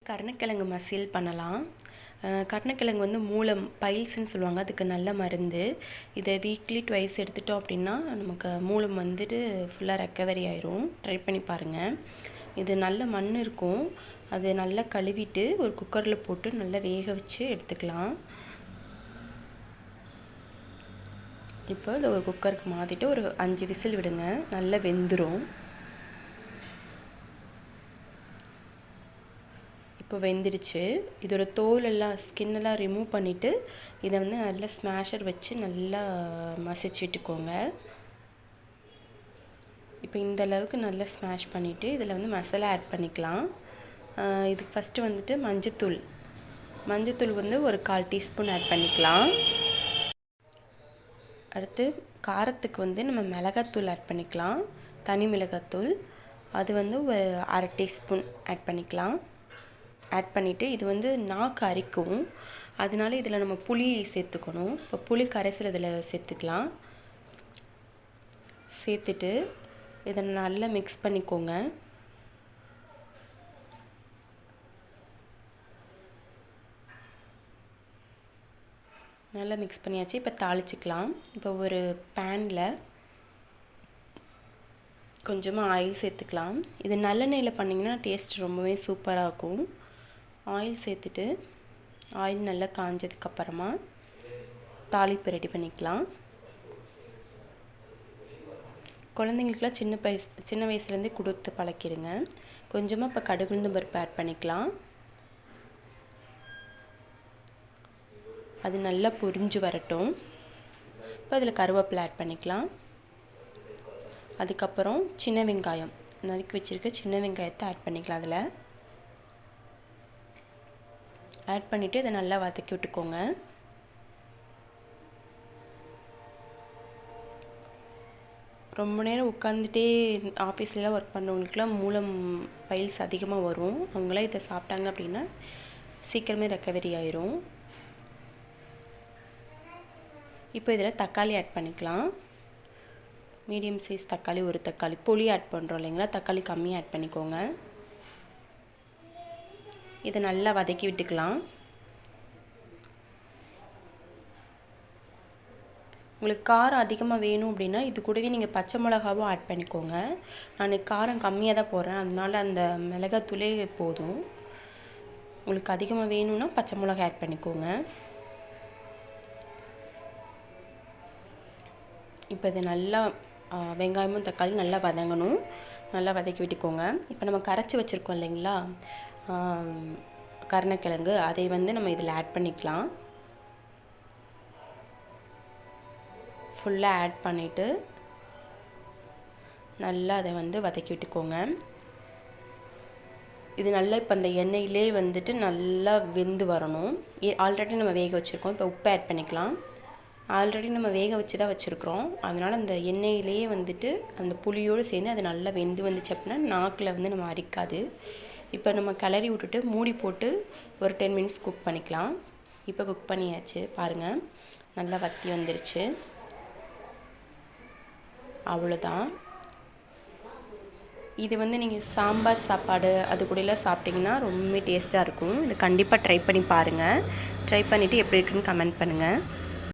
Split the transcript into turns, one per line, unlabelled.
கருணக்கிழங்கு மசியல் பண்ணலாம். கருணக்கிழங்கு வந்து மூலம் பைல்ஸ்ன்னு சொல்லுவாங்க, அதுக்கு நல்ல மருந்து. இதை வீக்லி ட்வைஸ் எடுத்துட்டோம் அப்படின்னா நமக்கு மூலம் வந்துட்டு ஃபுல்லாக ரெக்கவரி ஆயிரும். ட்ரை பண்ணி பாருங்கள். இது நல்ல மண் இருக்கும், அது நல்லா கழுவிட்டு ஒரு குக்கரில் போட்டு நல்லா வேக வச்சு எடுத்துக்கலாம். இப்போ இதை ஒரு குக்கருக்கு மாற்றிட்டு ஒரு 5 விசில் விடுங்க, நல்லா வெந்துடும். இப்போ வெந்துடுச்சு. இதோட தோலெல்லாம் ஸ்கின்னெல்லாம் ரிமூவ் பண்ணிவிட்டு இதை வந்து நல்லா ஸ்மாஷர் வச்சு நல்லா மசிச்சு விட்டுக்கோங்க. இப்போ இந்த அளவுக்கு நல்லா ஸ்மாஷ் பண்ணிவிட்டு இதில் வந்து மசாலா ஆட் பண்ணிக்கலாம். இதுக்கு ஃபஸ்ட்டு வந்துட்டு மஞ்சத்தூள் வந்து ஒரு 1/4 டீஸ்பூன் ஆட் பண்ணிக்கலாம். அடுத்து காரத்துக்கு வந்து நம்ம மிளகாத்தூள் ஆட் பண்ணிக்கலாம், தனி மிளகாத்தூள். அது வந்து ஒரு 1/2 டீஸ்பூன் ஆட் பண்ணிக்கலாம். ஆட் பண்ணிவிட்டு இது வந்து நாக்கு அரிக்கும், அதனால இதில் நம்ம புளி சேர்த்துக்கணும். இப்போ புளி கரைசல் இதில் சேர்த்துக்கலாம். சேர்த்துட்டு இதை நல்லா மிக்ஸ் பண்ணிக்கோங்க. நல்லா மிக்ஸ் பண்ணியாச்சு. இப்போ தாளிச்சிக்கலாம். இப்போ ஒரு பேனில் கொஞ்சமாக ஆயில் சேர்த்துக்கலாம். இது நல்லெண்ணெயில் பண்ணிங்கன்னா டேஸ்ட் ரொம்பவே சூப்பராக இருக்கும். ஆயில் சேர்த்துட்டு ஆயில் நல்லா காஞ்சதுக்கப்புறமா தாளிப்பு ரெடி பண்ணிக்கலாம். குழந்தைங்களுக்குலாம் சின்ன வயசுலேருந்தே கொடுத்து பழக்கிடுங்க. கொஞ்சமாக இப்போ கடுகு உளுந்தம் பருப்பு ஆட் பண்ணிக்கலாம். அது நல்லா பொரிஞ்சு வரட்டும். இப்போ அதில் கருவேப்பிலை ஆட் பண்ணிக்கலாம். அதுக்கப்புறம் சின்ன வெங்காயம் நறுக்கி வச்சுருக்க சின்ன வெங்காயத்தை ஆட் பண்ணிக்கலாம். அதில் ஆட் பண்ணிவிட்டு இதை நல்லா வதக்கி விட்டுக்கோங்க. ரொம்ப நேரம் உட்காந்துட்டே ஆஃபீஸ்லாம் ஒர்க் பண்ணுறவங்களுக்குலாம் மூலம் பைல்ஸ் அதிகமாக வரும். அவங்களாம் இதை சாப்பிட்டாங்க அப்படின்னா சீக்கிரமே ரெக்கவரி ஆயிரும். இப்போ இதில் தக்காளி ஆட் பண்ணிக்கலாம். மீடியம் சைஸ் தக்காளி, ஒரு தக்காளி. புளி ஆட் பண்ணுறோம் இல்லைங்களா, தக்காளி கம்மியாக ஆட் பண்ணிக்கோங்க. இதை நல்லா வதக்கி விட்டுக்கலாம். உங்களுக்கு காரம் அதிகமாக வேணும் அப்படின்னா இது கூடவே நீங்கள் பச்சை மிளகாவும் ஆட் பண்ணிக்கோங்க. நான் காரம் கம்மியாக தான் போடுறேன், அதனால அந்த மிளகாத்தூளே போதும். உங்களுக்கு அதிகமாக வேணும்னா பச்சை மிளகா ஆட் பண்ணிக்கோங்க. இப்போ இது நல்லா வெங்காயமும் தக்காளி நல்லா வதங்கணும். நல்லா வதக்கி விட்டுக்கோங்க. இப்போ நம்ம கரைச்சி வச்சுருக்கோம் இல்லைங்களா கருணக்கிழங்கு, அதை வந்து நம்ம இதில் ஆட் பண்ணிக்கலாம். ஃபுல்லாக ஆட் பண்ணிவிட்டு நல்லா அதை வந்து வதக்கி விட்டுக்கோங்க. இது நல்லா இப்போ அந்த எண்ணெயிலே வந்துட்டு நல்லா வெந்து வரணும். ஆல்ரெடி நம்ம வேக வச்சுருக்கோம். இப்போ உப்பு ஆட் பண்ணிக்கலாம். ஆல்ரெடி நம்ம வேக வச்சு தான் வச்சுருக்குறோம், அதனால் அந்த எண்ணெயிலேயே வந்துட்டு அந்த புளியோடு சேர்ந்து அது நல்லா வெந்து வந்துச்சு அப்படின்னா நாக்கில் வந்து நம்ம அரிக்காது. இப்போ நம்ம கிளறி விட்டுட்டு மூடி போட்டு ஒரு 10 மினிட்ஸ் குக் பண்ணிக்கலாம். இப்போ குக் பண்ணியாச்சு பாருங்கள், நல்லா வத்தி வந்துருச்சு. அவ்வளோதான். இது வந்து நீங்கள் சாம்பார் சாப்பாடு அது கூடலாம் சாப்பிட்டிங்கன்னா ரொம்ப டேஸ்ட்டாக இருக்கும். இது கண்டிப்பாக ட்ரை பண்ணி பாருங்கள். ட்ரை பண்ணிவிட்டு எப்படி இருக்குன்னு கமெண்ட் பண்ணுங்கள்.